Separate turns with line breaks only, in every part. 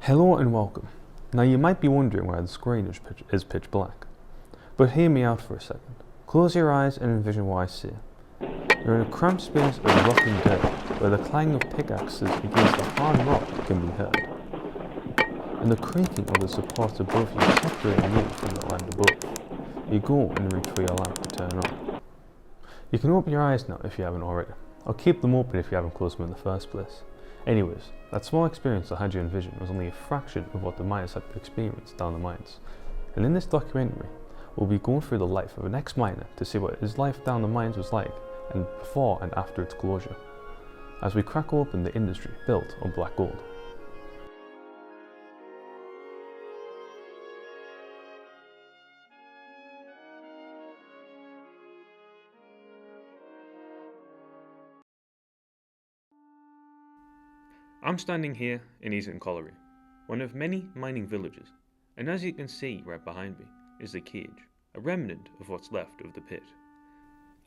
Hello and welcome. Now you might be wondering why the screen is pitch black. But hear me out for a second. Close your eyes and envision what I see. You're in a cramped space of rocking dirt where the clang of pickaxes against the hard rock can be heard. And the creaking of the supports above you separating you from the land above. You go and reach for your lamp to turn on. You can open your eyes now if you haven't already. Or keep them open if you haven't closed them in the first place. Anyways, that small experience I had you envision was only a fraction of what the miners had to experience down the mines. And in this documentary, we'll be going through the life of an ex-miner to see what his life down the mines was like, and before and after its closure, as we crack open the industry built on black gold. I'm standing here in Easington Colliery, one of many mining villages, and as you can see right behind me is the cage, a remnant of what's left of the pit.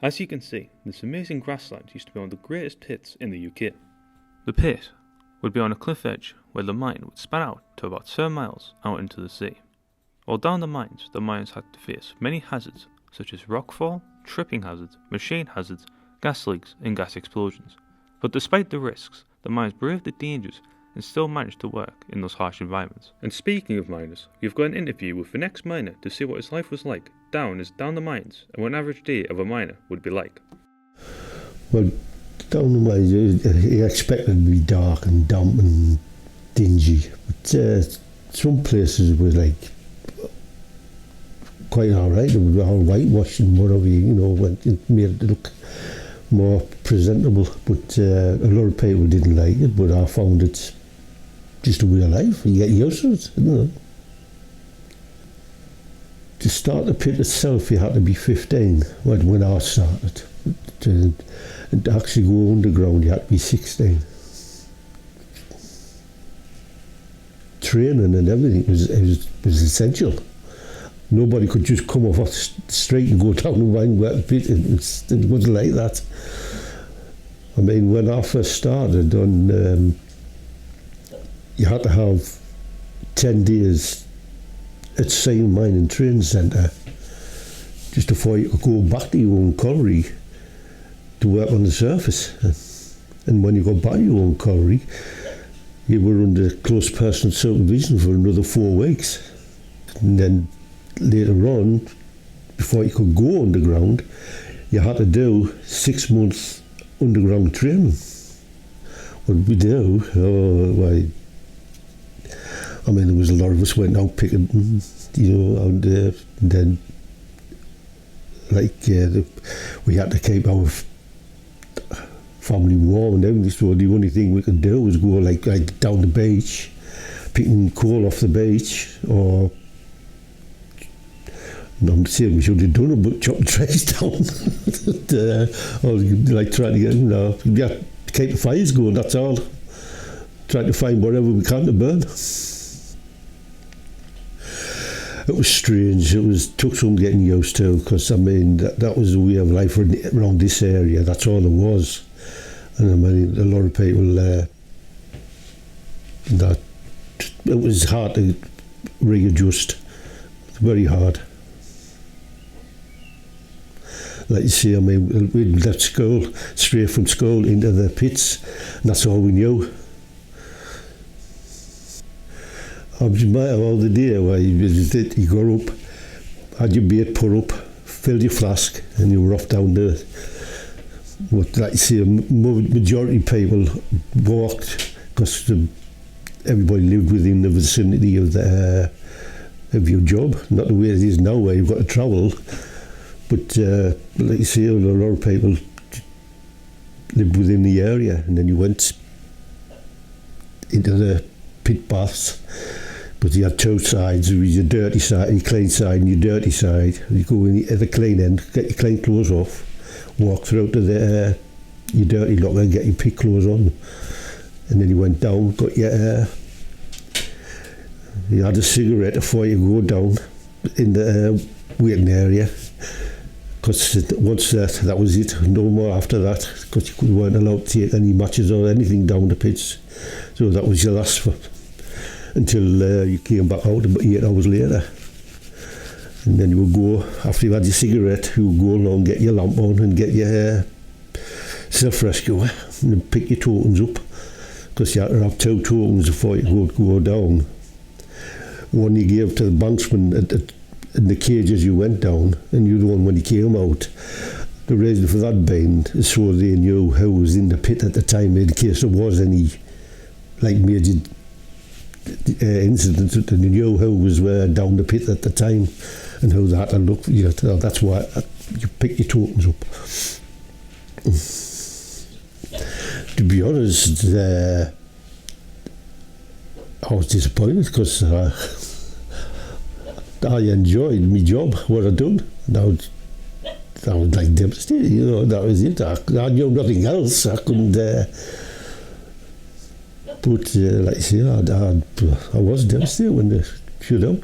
As you can see, this amazing grassland used to be one of the greatest pits in the UK. The pit would be on a cliff edge where the mine would span out to about 7 miles out into the sea. While down the mines had to face many hazards such as rockfall, tripping hazards, machine hazards, gas leaks and gas explosions. But despite the risks, the miners braved the dangers and still managed to work in those harsh environments. And speaking of miners, we've got an interview with an ex-miner to see what his life was like down the mines and what an average day of a miner would be like.
Well, down the mines, you expect it to be dark and damp and dingy, but some places were like quite alright. They were all whitewashed and whatever, it made it look more presentable, but a lot of people didn't like it, but I found it just a way of life. You get used to it, To start the pit itself, you had to be 15 when I started. To actually go underground, you had to be 16. Training and everything was essential. Nobody could just come off the street and go down the mine where the pit. It wasn't like that. I mean, when I first started, you had to have 10 days at Sion Mining Training Centre just before you could go back to your own colliery to work on the surface. And when you got back to your own colliery, you were under close personal supervision for another 4 weeks. And then later on, before you could go underground, you had to do 6 months underground training. What did we do? I mean, there was a lot of us went out picking, and then we had to keep our family warm and everything, so the only thing we could do was go like down the beach, picking coal off the beach, or I'm saying we should have done it, but chopping trees down. Or trying to get, you have to keep the fires going, that's all. Trying to find whatever we can to burn. It was strange. Took some getting used to, because I mean that was the way of life around this area. That's all it was. And I mean, a lot of people that it was hard to readjust. Very hard. Like you see, I mean, we left school, straight from school into the pits, and that's all we knew. I was all the day where you got up, had your bait put up, filled your flask, and you were off down there. But like you see, a majority of people walked, because everybody lived within the vicinity of your job, not the way it is now where you've got to travel. But like you see, a lot of people lived within the area, and then you went into the pit baths. But you had 2 sides. There was your dirty side, your clean side, and your dirty side. You go in at the clean end, get your clean clothes off, walk through to your dirty locker, get your pit clothes on, and then you went down, got your you had a cigarette before you go down in the waiting area. Because once that was it, no more after that, because you weren't allowed to take any matches or anything down the pits. So that was your last until you came back out about 8 hours later. And then you would go, after you had your cigarette, you would go along and get your lamp on and get your self-rescuer and pick your tokens up, because you had to have 2 tokens before you could go down. One you gave to the banksman in the cage as you went down, and you the one when he came out. The reason for that being is so they knew who was in the pit at the time in case there was any major incident, and they knew who was down the pit at the time and how they had to look. That's why you pick your tokens up. To be honest, I was disappointed because I enjoyed my job, what I done. I was like devastated, that was it. I knew nothing else. I couldn't, but like I say, I was devastated when they shut down.